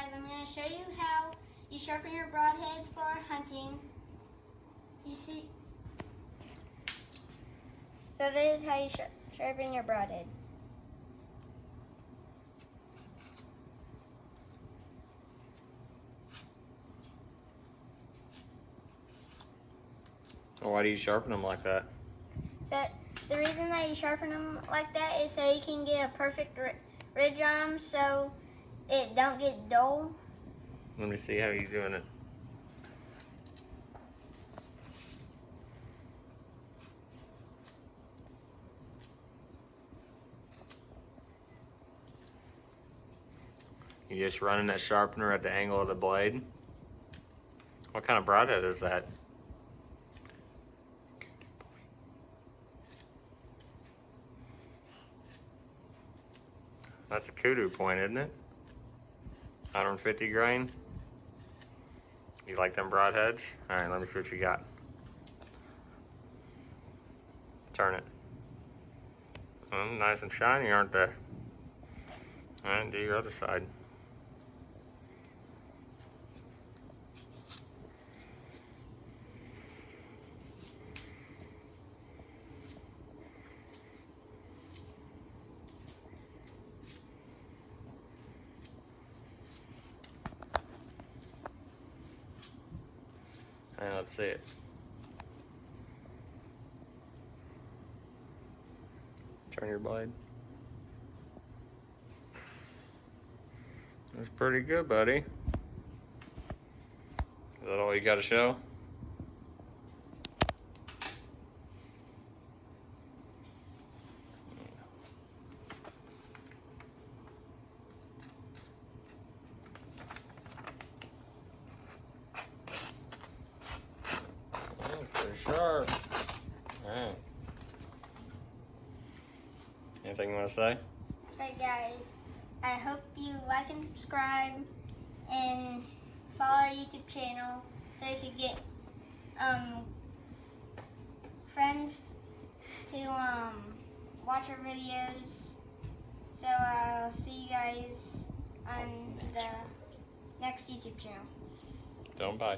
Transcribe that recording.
guys, I'm going to show you how you sharpen your broadhead for hunting. You see? So this is how you sharpen your broadhead. Well, why do you sharpen them like that? So the reason that you sharpen them like that is so you can get a perfect ridge on them, so it don't get dull. Let me see how you're doing it. You just running that sharpener at the angle of the blade? What kind of broadhead is that? That's a kudu point, isn't it? 150 grain. You like them broadheads? All right, let me see what you got. Turn it. Nice and shiny, aren't they? All right, do your other side. And let's see it. Turn your blade. That's pretty good, buddy. Is that all you got to show? Oh, pretty sharp. All right. Anything you want to say? Hey guys, I hope you like and subscribe and follow our YouTube channel so you can get friends to watch our videos. So I'll see you guys on the next YouTube channel. Don't bye.